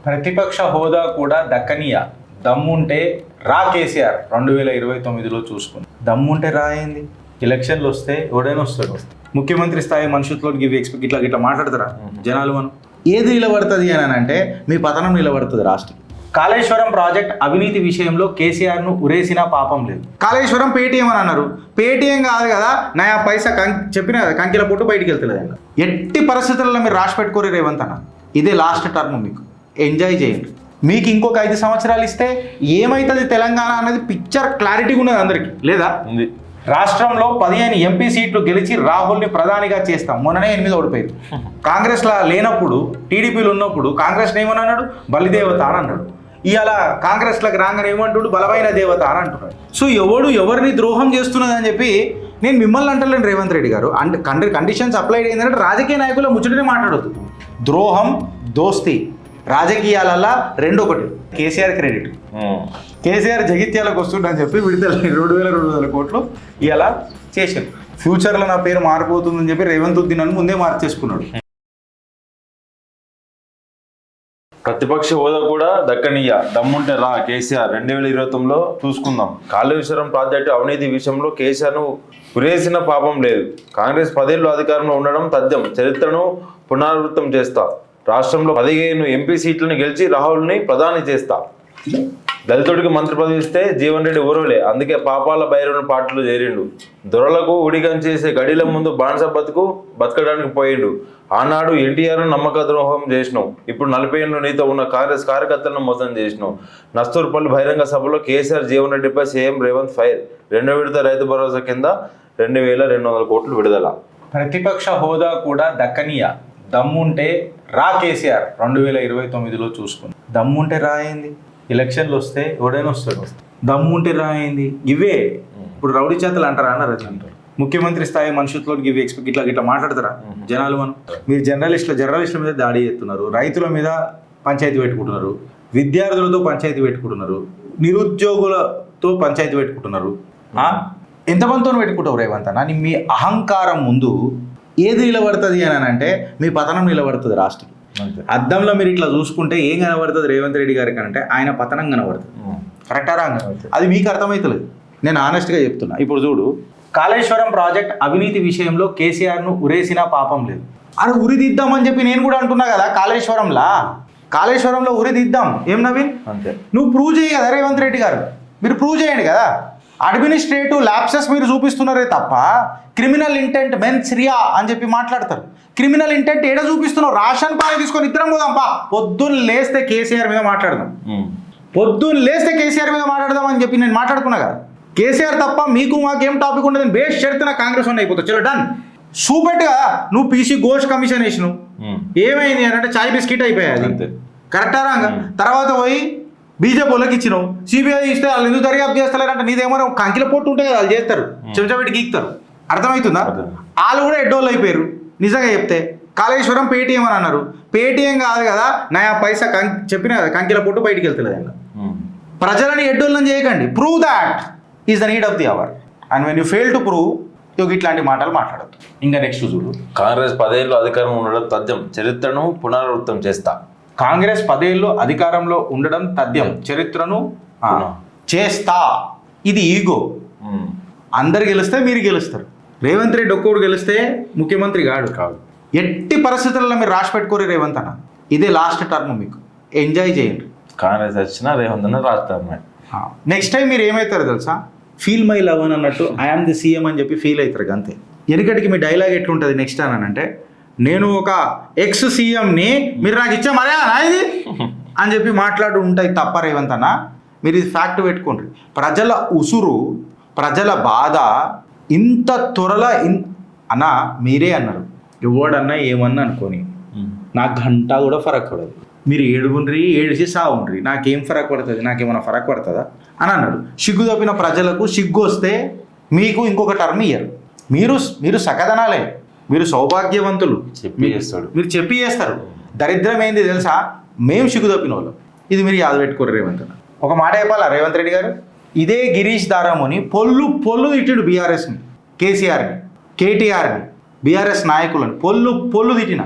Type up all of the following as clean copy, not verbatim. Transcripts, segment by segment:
ప్రతిపక్ష హోదా కూడా దక్కనీయ, దమ్ముంటే రా కేసీఆర్ 2029లో చూసుకుని. దమ్ముంటే రాయింది, ఎలక్షన్లు వస్తే ఎవడైనా వస్తాడు. ముఖ్యమంత్రి స్థాయి మనుషులతో ఇట్లా మాట్లాడతారా జనాలు? మనం ఏది నిలబడుతుంది అని అంటే మీ పతనం నిలబడుతుంది రాష్ట్రం. కాళేశ్వరం ప్రాజెక్ట్ అవినీతి విషయంలో కేసీఆర్ను ఉరేసినా పాపం లేదు. కాళేశ్వరం పేటీఎం అని అన్నారు, పేటీఎం కాదు కదా, నయా పైసా చెప్పిన కదా, కంకిల పొట్టు బయటికి వెళ్తలేదండి. ఎట్టి పరిస్థితుల్లో మీరు రాసి పెట్టుకోరు రేవంత్ అన్న, ఇదే లాస్ట్ టర్మ్, మీకు ఎంజాయ్ చేయండి. మీకు ఇంకొక 5 సంవత్సరాలు ఇస్తే ఏమవుతుంది తెలంగాణ అనేది పిక్చర్ క్లారిటీగా ఉన్నది అందరికీ, లేదా? రాష్ట్రంలో 15 ఎంపీ సీట్లు గెలిచి రాహుల్ని ప్రధానిగా చేస్తాం. మొన్ననే 8 ఓడిపోయింది. కాంగ్రెస్లో లేనప్పుడు, టీడీపీలో ఉన్నప్పుడు కాంగ్రెస్ ఏమని అన్నాడు? బలిదేవత అని అన్నాడు. ఇవాళ కాంగ్రెస్లకు రాగానే ఏమంటాడు? బలమైన దేవత అని అంటున్నాడు. సో ఎవరిని ద్రోహం చేస్తున్నది అని చెప్పి నేను మిమ్మల్ని అంటలేను రేవంత్ రెడ్డి గారు. కండిషన్స్ అప్లై అయిందంటే రాజకీయ నాయకుల ముచ్చటనే మాట్లాడొద్దు. ద్రోహం, దోస్తీ రాజకీయాలల్లా రెండొకటి. కేసీఆర్ క్రెడిట్, కేసీఆర్ జగిత్యాలకు వస్తుండని చెప్పి విడుదల 2,200 కోట్లు ఇలా చేశారు. ఫ్యూచర్లో నా పేరు మారిపోతుందని చెప్పి రేవంత్ ఉద్దీన్ అని ముందే మార్చేసుకున్నాడు. ప్రతిపక్ష హోదా కూడా దక్కనీయ, దమ్ముంటే రా కేసీఆర్ 2029లో చూసుకుందాం. కాళేశ్వరం ప్రాజెక్టు అవినీతి విషయంలో కేసీఆర్ను ఉరేసిన పాపం లేదు. కాంగ్రెస్ 10 ఏళ్ళు అధికారంలో ఉండడం తథ్యం, చరిత్రను పునరావృతం చేస్తా. రాష్ట్రంలో 15 ఎంపీ సీట్లను గెలిచి రాహుల్ని ప్రధాని చేస్తా. దళితుడికి మంత్రి పదవి ఇస్తే జీవన్ రెడ్డి ఊరలే, అందుకే పాపాల భైరవుని పాటలు చేరిండు. దొరలకు ఉడిగం చేసే గడిల ముందు బానిస బతకడానికి పోయిండు. ఆనాడు ఎన్టీఆర్ నమ్మక ద్రోహం చేసినావు, ఇప్పుడు 40 ఏళ్ళు నీతో ఉన్న కాంగ్రెస్ కార్యకర్తలను మోసం చేసినావు. నస్తూర్పల్లి బహిరంగ సభలో కేసీఆర్ జీవన్ రెడ్డిపై సీఎం రేవంత్ ఫైర్. 2వ విడత రైతు భరోసా కింద 2,200 కోట్లు విడుదల. ప్రతిపక్ష హోదా కూడా దక్కనీయ, దమ్ముంటే రా కేసీఆర్ 2029లో చూసుకుని. దమ్ముంటే రాయింది, ఎలక్షన్లు వస్తే ఎవడైనా వస్తాడు. దమ్ముంటే రాయింది. ఇవే ఇప్పుడు రౌడీ చేతలు అంటారా అన్నారు అంటారు. ముఖ్యమంత్రి స్థాయి మనుషులతో ఇట్లా మాట్లాడతారా జనాలు? మనం మీరు జర్నలిస్టుల మీద దాడి చేస్తున్నారు, రైతుల మీద పంచాయతీ పెట్టుకుంటున్నారు, విద్యార్థులతో పంచాయతీ పెట్టుకుంటున్నారు, నిరుద్యోగులతో పంచాయతీ పెట్టుకుంటున్నారు. ఎంతమందితో పెట్టుకుంటావు రేవంత్ అన్న? మీ అహంకారం ముందు ఏది నిలబడుతుంది అని అంటే మీ పతనం నిలబడుతుంది రాష్ట్రం. అద్దంలో మీరు ఇట్లా చూసుకుంటే ఏం కనబడుతుంది రేవంత్ రెడ్డి గారికి అంటే ఆయన పతనం కనబడుతుంది. కరెక్టా రాంగ్? అది మీకు అర్థమవుతలేదు, నేను ఆనెస్ట్గా చెప్తున్నా. ఇప్పుడు చూడు, కాళేశ్వరం ప్రాజెక్ట్ అవినీతి విషయంలో కేసీఆర్ను ఉరేసినా పాపం లేదు. అది ఉరిదిద్దామని చెప్పి నేను కూడా అంటున్నా కదా. కాళేశ్వరంలో ఉరిదిద్దాం. ఏం నవీన్, అంతే, నువ్వు ప్రూవ్ చేయి కదా రేవంత్ రెడ్డి గారు, మీరు ప్రూవ్ చేయండి కదా. అడ్మినిస్ట్రేటివ్ ల్యాప్సెస్ మీరు చూపిస్తున్నారే తప్ప క్రిమినల్ ఇంటెంట్ మెన్స్ రియా అని చెప్పి మాట్లాడతారు. క్రిమినల్ ఇంటెంట్ ఏడ చూపిస్తున్నావు? రేషన్ పాలు తీసుకొని ఇద్దరం పోదాంపా, పొద్దున్న లేస్తే కేసీఆర్ మీద మాట్లాడదాం, అని చెప్పి నేను మాట్లాడుకున్నా కదా. కేసీఆర్ తప్ప మీకు మాకేం టాపిక్ ఉండదు, బేస్ చెడుతున్న కాంగ్రెస్ వన్ అయిపోతుంది. చలో డన్. సూపెట్గా నువ్వు పీసీ ఘోష్ కమిషన్ వేసినావు, ఏమైంది అని అంటే చాయ్ బిస్కెట్ అయిపోయాది. కరెక్టా రాంగా? తర్వాత పోయి బీజేపీ వాళ్ళకి ఇచ్చినావు, సిబిఐ ఇస్తే వాళ్ళు ఎందుకు దర్యాప్తు చేస్తలేరంటే నీదేమో కంకిల పొట్టు ఉంటే వాళ్ళు చేస్తారు, చెంచబెట్టి గీక్తారు. అర్థమవుతుందా? వాళ్ళు కూడా ఎడ్డోళ్ళు అయిపోయారు. నిజంగా చెప్తే కాళేశ్వరం పేటీఎం అని అన్నారు, పేటీఎం కాదు కదా, నయా పైసా చెప్పిన కదా, కంకిల పొట్టు బయటికి వెళ్తలేదు. ప్రజలని ఎడ్డోళ్ళని చేయకండి. Prove that is the need of the hour. And when you fail to prove, ఇట్లాంటి మాటలు మాట్లాడద్దు. ఇంకా నెక్స్ట్ చూడు, కాంగ్రెస్ 10 ఏళ్ళు అధికారం ఉండడం తథ్యం, చరిత్రను పునరావృతం చేస్తా. కాంగ్రెస్ 10 ఏళ్ళు అధికారంలో ఉండడం తథ్యం, చరిత్రను చేస్తా. ఇది ఈగో. అందరు గెలిస్తే మీరు గెలుస్తారు. రేవంత్ రెడ్డి ఒక్కడు గెలిస్తే ముఖ్యమంత్రి కాదు. ఎట్టి పరిస్థితుల్లో మీరు రాసి పెట్టుకోరు రేవంత్ అన్న, ఇదే లాస్ట్ టర్మ్, మీకు ఎంజాయ్ చేయండి. కాంగ్రెస్ వచ్చినా రేవంత్ అన్న రాస్తారు. నెక్స్ట్ టైం మీరు ఏమవుతారో తెలుసా? ఫీల్ మై లవ్ అని అన్నట్టు ఐఎమ్ ది సీఎం అని చెప్పి ఫీల్ అవుతారు అంతే. వెనుకటికి మీ డైలాగ్ ఎట్లుంటుంది నెక్స్ట్ అని అంటే, నేను ఒక ఎక్స్ సీఎంని, మీరు నాకు ఇచ్చా మరే ఇది అని చెప్పి మాట్లాడు ఉంటాయి తప్ప రేవంత్ అన్న, మీరు ఇది ఫ్యాక్ట్ పెట్టుకోండి. ప్రజల ఉసురు, ప్రజల బాధ ఇంత త్వరలో అన్న మీరే అన్నారు, ఎవడన్నా ఏమన్నా అనుకోని నాకు గంట కూడా ఫరక్ పడదు, మీరు ఏడిచి సావుండ్రి, నాకేం ఫరక్ పడుతుంది, నాకేమైనా ఫరక్ పడుతుందా అని అన్నాడు. సిగ్గు తప్పిన ప్రజలకు సిగ్గు వస్తే మీకు ఇంకొక టర్మ్ ఇయ్యరు. మీరు సకదనాలే, మీరు సౌభాగ్యవంతులు, మీరు చెప్పి చేస్తారు. దరిద్రం ఏంది తెలుసా? మేము సిగ్గు తప్పిన వాళ్ళం. ఇది మీరు యాద పెట్టుకోరు రేవంత్ అన్న. ఒక మాట చెప్పాలా రేవంత్ రెడ్డి గారు? ఇదే గిరీష్ దారాముని పొల్లు తిట్టిడు బీఆర్ఎస్ని, కేసీఆర్ని, కేటీఆర్ని, బీఆర్ఎస్ నాయకులను పొల్లు తిట్టిన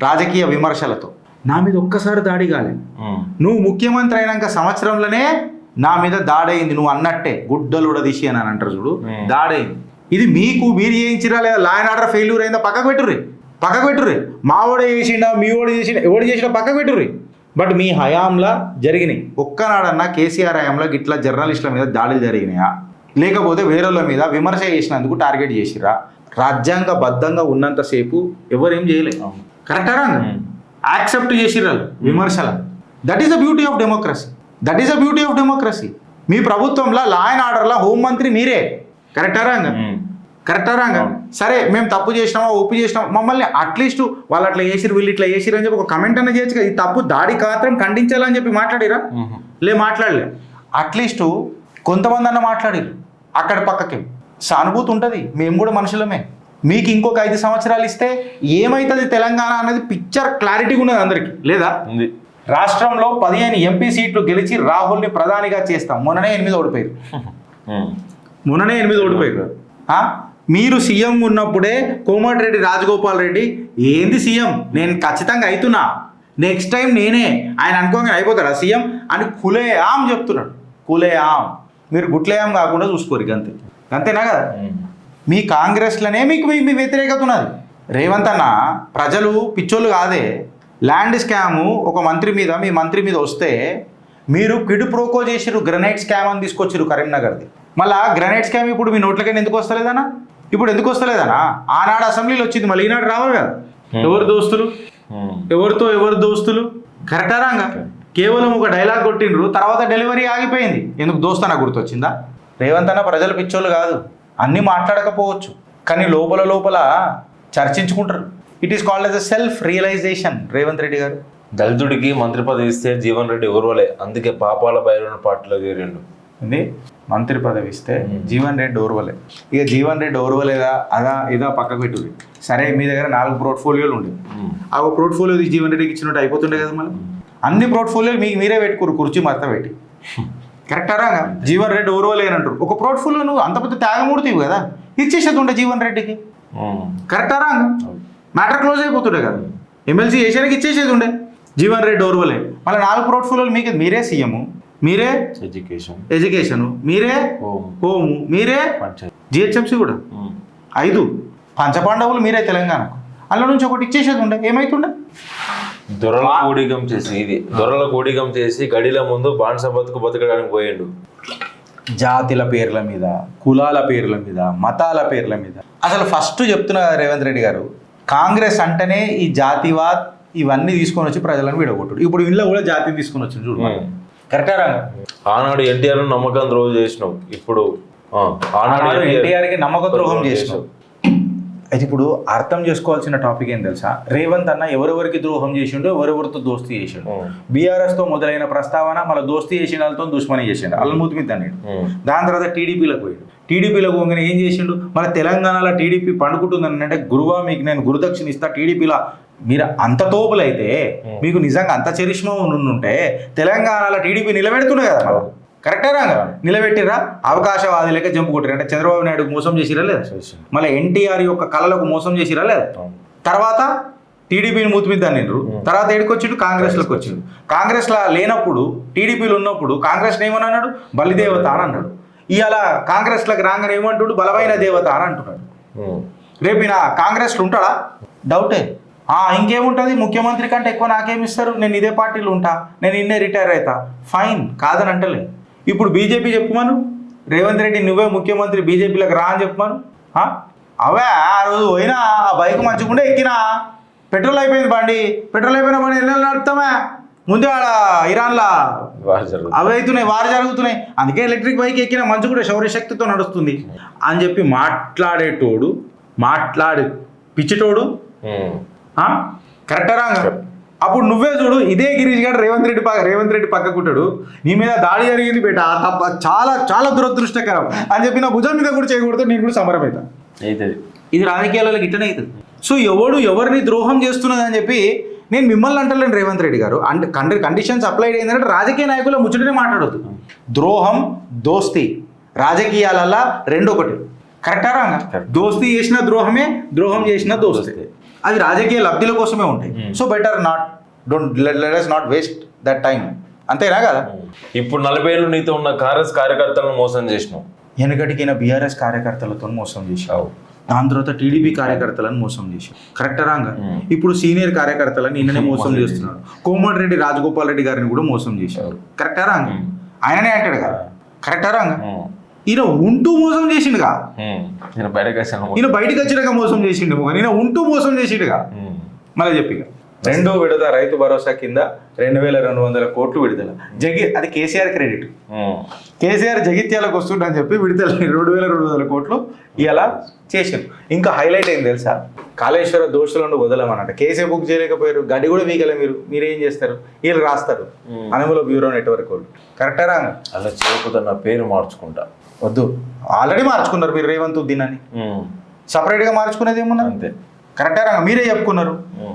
రాజకీయ విమర్శలతో. నా మీద ఒక్కసారి దాడి కాలే. నువ్వు ముఖ్యమంత్రి అయినాక సంవత్సరంలోనే నా మీద దాడైంది. నువ్వు అన్నట్టే గుడ్డలు కూడా తీసి అని అంటారు చూడు, దాడైంది. ఇది మీరు చేయించిరా లేదా లా అండ్ ఆర్డర్ ఫెయిల్యూర్ అయిందా పక్కకు పెట్టుర్రి. మా ఓడే చేసిండా మీ ఓడి చేసిండా ఎవడు చేసినా పక్కకు పెట్టుర్రి. బట్ మీ హయాంలా జరిగినాయి. ఒక్కనాడన్నా కేసీఆర్ హయాంలో ఇట్లా జర్నలిస్టుల మీద దాడులు జరిగినాయా, లేకపోతే వేరేళ్ళ మీద విమర్శ చేసినందుకు టార్గెట్ చేసిరా? రాజ్యాంగబద్ధంగా ఉన్నంతసేపు ఎవరేం చేయలేదు. కరెక్టరా? యాక్సెప్ట్ చేసిర్రు విమర్శల. That is the beauty of democracy. మీ ప్రభుత్వంలో లా అండ్ ఆర్డర్లో హోంమంత్రి మీరే. కరెక్టరా? సరే మేము తప్పు చేసినామా ఒప్పు చేసినామా, మమ్మల్ని అట్లీస్ట్ వాళ్ళు అట్లా చేసిరు వీళ్ళు ఇట్లా చేసిరు అని చెప్పి ఒక కమెంట్ అన్న చేయొచ్చు కదా. ఈ తప్పు దాడి మాత్రం ఖండించాలని చెప్పి మాట్లాడిరా? మాట్లాడలే. అట్లీస్ట్ కొంతమంది అన్న మాట్లాడిరు. అక్కడ పక్కకి సానుభూతి ఉంటుంది. మేము కూడా మనుషులమే. మీకు ఇంకొక 5 సంవత్సరాలు ఇస్తే ఏమవుతుంది తెలంగాణ అనేది పిక్చర్ క్లారిటీగా ఉన్నది అందరికి లేదా? రాష్ట్రంలో 15 ఎంపీ సీట్లు గెలిచి రాహుల్ని ప్రధానిగా చేస్తాం. మొన్ననే 8 ఓడిపోయారు. మీరు సీఎం ఉన్నప్పుడే కోమటిరెడ్డి రాజగోపాల్ రెడ్డి ఏంది సీఎం, నేను ఖచ్చితంగా అవుతున్నా, నెక్స్ట్ టైం నేనే, ఆయన అనుకోగానే అయిపోతాడా సీఎం అని కులేయాం చెప్తున్నాడు. కులేయాం. మీరు గుట్లేయాం కాకుండా చూసుకోరు. అంతేనా కదా? మీ కాంగ్రెస్లోనే మీకు మీ వ్యతిరేకత ఉన్నది. రేవంత్ అన్న ప్రజలు పిచ్చోళ్ళు కాదే. ల్యాండ్ స్కాము ఒక మీ మంత్రి మీద వస్తే మీరు కిడు ప్రోకో చేసిరు. గ్రనైట్ స్కామ్ అని తీసుకొచ్చిరు కరీంనగర్ది. మళ్ళీ గ్రనైట్ స్కామ్ ఇప్పుడు మీ నోట్లకైనా ఎందుకు వస్తలేదనా? ఆనాడు అసెంబ్లీలో వచ్చింది, మళ్ళీ ఈనాడు రావాలి కదా. ఎవరు దోస్తులు? కరెక్టారాంగా కేవలం ఒక డైలాగ్ కొట్టిండ్రు, తర్వాత డెలివరీ ఆగిపోయింది. ఎందుకు దోస్తన గుర్తొచ్చిందా? రేవంత్ అన్న ప్రజలు పిచ్చోళ్ళు కాదు, అన్నీ మాట్లాడకపోవచ్చు కానీ లోపల చర్చించుకుంటారు. It is called as a self realisation. Revanth Reddy garu దళితుడికి మంత్రి పదవి ఇస్తే జీవన్ రెడ్డి ఓర్వలే, అందుకే పాపాల బయలున పార్టీలో చేరిండు. మంత్రి పదవి ఇస్తే జీవన్ రెడ్డి ఓర్వలే. ఇక జీవన్ రెడ్డి ఓర్వలేదా ఇదా పక్కకు పెట్టుది. సరే మీ దగ్గర 4 పోర్ట్ఫోలియోలు ఉండేవి. ఆ పోర్ట్ఫోలియో జీవన్ రెడ్డికి ఇచ్చినట్టు అయిపోతుండే కదా. మళ్ళీ అన్ని పోర్ట్ఫోలియోలు మీరే పెట్టుకోరు కుర్చీ మత పెట్టి. కరెక్టారా? జీవన్ రెడ్డి ఓర్వలే అని అంటారు. ఒక పోర్ట్ఫోలియో నువ్వు అంత పెద్ద త్యాగమూర్తివి కదా, ఇచ్చేసేది ఉండే జీవన్ రెడ్డికి. కరెక్టారా? మ్యాటర్ క్లోజ్ అయిపోతుండే కదా. ఎమ్మెల్సీ చేసేకి ఇచ్చేసేది ఉండే. జీవన్ రెడ్డి ఓర్వలే. మళ్ళీ 4 పోర్ట్ఫోలియోలు మీరే సీఎం, మీరే ఎడ్యుకేషన్, మీరే హోము, మీరే జిహెచ్ఎంసీ కూడా 5 పంచపాండవులు మీరే తెలంగాణకు. అందులో నుంచి ఒకటి ఇచ్చేసేది ఉండే. ఏమైతుండే? దొరల కూడిగం చేసి గడిల ముందు బానిస బతకడానికి పోయిండు. జాతిల పేర్ల మీద, కులాల పేర్ల మీద, మతాల పేర్ల మీద. అసలు ఫస్ట్ చెప్తున్నా రేవంత్ రెడ్డి గారు, కాంగ్రెస్ అంటేనే ఈ జాతివాద్ ఇవన్నీ తీసుకొని వచ్చి ప్రజలను విడగొట్టుడు. ఇప్పుడు ఇంట్లో కూడా జాతిని తీసుకొని వచ్చింది చూడు. కరెక్టా? ఆనాడు ఎన్టీఆర్ నమ్మకం ద్రోహం చేసినావు, ఇప్పుడు ఆనాడు ఎన్టీఆర్కి నమ్మక ద్రోహం చేసినావు. అయితే ఇప్పుడు అర్థం చేసుకోవాల్సిన టాపిక్ ఏం తెలుసా? రేవంత్ అన్న ఎవరెవరికి ద్రోహం చేసిండో, ఎవరెవరితో దోస్తీ చేసిండు. బీఆర్ఎస్తో మొదలైన ప్రస్తావన మళ్ళీ దోస్తీ చేసిన వాళ్ళతో దుష్మని చేసిండు, వాళ్ళ మూతిమిద్ద అన్నాడు. దాని తర్వాత టీడీపీలకు పోయాడు. టీడీపీలకు పోగానే ఏం చేసిండు? మళ్ళీ తెలంగాణలో టీడీపీ పండుకుంటుందని అంటే గురువా మీకు నేను గురుదక్షిణ ఇస్తా, టీడీపీలో మీరు అంత తోపులైతే, మీకు నిజంగా అంత చరిష్మా ఉంటే తెలంగాణలో టీడీపీ నిలబెడుతుండే కదా. మళ్ళీ కరెక్టేనా? నిలబెట్టిరా? అవకాశవాదులకే జంపు కొట్టిరా? అంటే చంద్రబాబు నాయుడుకు మోసం చేసిరా లేదా? మళ్ళీ ఎన్టీఆర్ యొక్క కళలకు మోసం చేసిరా లేదా? తర్వాత టీడీపీని మూతిమిద్దాను నిండ్రు. తర్వాత ఏడుకొచ్చిండు? కాంగ్రెస్లోకి వచ్చిండు. కాంగ్రెస్లో లేనప్పుడు టీడీపీలో ఉన్నప్పుడు కాంగ్రెస్ని ఏమని అన్నాడు? బలిదేవత అని అన్నాడు. ఇవాళ కాంగ్రెస్లోకి రాగానే ఏమంటుడు? బలమైన దేవత అని అంటున్నాడు. రేపు ఈయన కాంగ్రెస్లో ఉంటాడా? డౌటే. ఇంకేముంటుంది? ముఖ్యమంత్రి కంటే ఎక్కువ నాకేమిస్తారు? నేను ఇదే పార్టీలో ఉంటా, నేను ఇన్నే రిటైర్ అవుతా. ఫైన్, కాదని అంటలే. ఇప్పుడు బీజేపీ చెప్పుమాను, రేవంత్ రెడ్డి నువ్వే ముఖ్యమంత్రి, బీజేపీలోకి రా అని చెప్పుమాను. అవే ఆ రోజు పోయినా ఆ బైక్ మంచిగుండే ఎక్కినా, పెట్రోల్ అయిపోయిన బండి ఎన్నెళ్ళు నడుపుతామా? ముందే ఆడ ఇరాన్లా అవి అవుతున్నాయి, వారు జరుగుతున్నాయి, అందుకే ఎలక్ట్రిక్ బైక్ ఎక్కినా మంచిగుండే, శౌర్యశక్తితో నడుస్తుంది అని చెప్పి మాట్లాడేటోడు, పిచ్చిటోడు. కరెక్టరా? అప్పుడు నువ్వే చూడు, ఇదే గిరీష్ గారు రేవంత్ రెడ్డి పక్కకుంటాడు, నీ మీద దాడి జరిగింది బేట, తప్ప చాలా చాలా దురదృష్టకరం అని చెప్పి నా భుజం మీద కూడా చేయకూడదు, నేను కూడా సమరం అవుతాను. ఇది రాజకీయాలలో ఇట్లనే అవుతుంది. సో ఎవరిని ద్రోహం చేస్తున్నది అని చెప్పి నేను మిమ్మల్ని అంటలేను రేవంత్ రెడ్డి గారు. కండిషన్స్ అప్లైడ్ అయిందంటే రాజకీయ నాయకుల ముచ్చటనే మాట్లాడొద్దు. ద్రోహం, దోస్తీ రాజకీయాలలో రెండొకటి. కరెక్టారా? దోస్తీ చేసిన ద్రోహమే, ద్రోహం చేసిన దోస్తీ. అది రాజకీయ లబ్ధిల కోసమే ఉంటాయి. So better not. Don't let us not waste that time. అంతేనా కదా? ఇప్పుడు 40 ఏళ్ళు నీతో ఉన్న కాంగ్రెస్ కార్యకర్తలను మోసం చేసినావు. వెనకటికైనా బీఆర్ఎస్ కార్యకర్తలతో మోసం చేశావు, దాని తర్వాత టీడీపీ కార్యకర్తలను మోసం చేశావు. కరెక్టా రాంగా? ఇప్పుడు సీనియర్ కార్యకర్తలను నిన్ననే మోసం చేస్తున్నాడు. కోమటిరెడ్డి రాజగోపాల్ రెడ్డి గారిని కూడా మోసం చేశారు. కరెక్టా రాంగా? ఆయననే అంటాడు కదా. కరెక్టా రాంగా? ఈయన ఉంటూ మోసం చేసిండుగా. ఈయన బయటకు వచ్చినాక మోసం చేసిండు. ఈయన ఉంటూ మోసం చేసిండుగా. మళ్ళీ చెప్పిగా 2వ విడత రైతు భరోసా కింద 2200 కోట్లు విడుదల. అది కేసీఆర్ క్రెడిట్. కేసీఆర్ జగిత్యాలకు వస్తుండని చెప్పి విడుదల 2200 కోట్లు ఇలా చేశారు. ఇంకా హైలైట్ అయింది తెలుసా? కాళేశ్వర దోషులను వదలమన్నట్టు కేసే బుక్ చేయలేకపోయారు, గడ్డి కూడా వీగలే. మీరేం చేస్తారు? వీళ్ళు రాస్తారు అనుమల బ్యూరో నెట్వర్క్ వాళ్ళు. కరెక్టా రాంగ? అలా చేయకపోతే నా పేరు మార్చుకుంటా. వద్దు, ఆల్రెడీ మార్చుకున్నారు మీరు రేవంత్ ఉద్దీన్ అని. సపరేట్గా మార్చుకునేది ఏమున్నా? అంతే. కరెక్టా రాంగ? మీరే చెప్పుకున్నారు.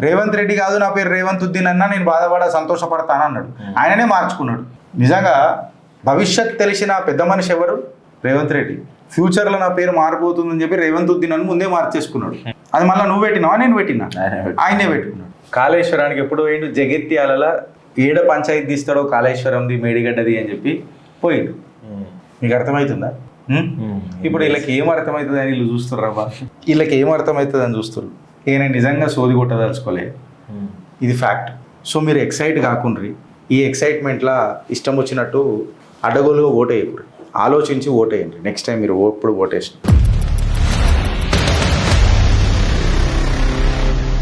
రేవంత్ రెడ్డి కాదు, నా పేరు రేవంత్ ఉద్దీన్ అన్నా, నేను బాధపడ సంతోషపడతాను అన్నాడు. ఆయననే మార్చుకున్నాడు. నిజంగా భవిష్యత్ తెలిసిన పెద్ద మనిషి ఎవరు? రేవంత్ రెడ్డి. ఫ్యూచర్లో నా పేరు మారిపోతుందని చెప్పి రేవంత్ ఉద్దీన్ అని ముందే మార్చేసుకున్నాడు. అది మళ్ళీ నువ్వు పెట్టినావా నేను పెట్టినా? ఆయనే పెట్టుకున్నాడు. కాళేశ్వరానికి ఎప్పుడు పోయిండు? జగిత్యాలలో ఏడ పంచాయతీ తీస్తాడో కాళేశ్వరంది మేడిగడ్డది అని చెప్పి పోయిండు. మీకు అర్థమవుతుందా? ఇప్పుడు వీళ్ళకి ఏం అర్థమవుతుంది అని వీళ్ళు చూస్తారు రవ్వ. వీళ్ళకి ఏం అర్థమవుతుంది అని చూస్తారు. ఈయన నిజంగా సోది కొట్టదలుచుకోలే, ఇది ఫ్యాక్ట్. సో మీరు ఎక్సైట్ కాకుండ్రి. ఈ ఎక్సైట్మెంట్లో ఇష్టం వచ్చినట్టు అడ్డగోలుగా ఓటేయకూడదు. ఆలోచించి ఓటేయండి నెక్స్ట్ టైం మీరు ఎప్పుడు ఓటేసిన.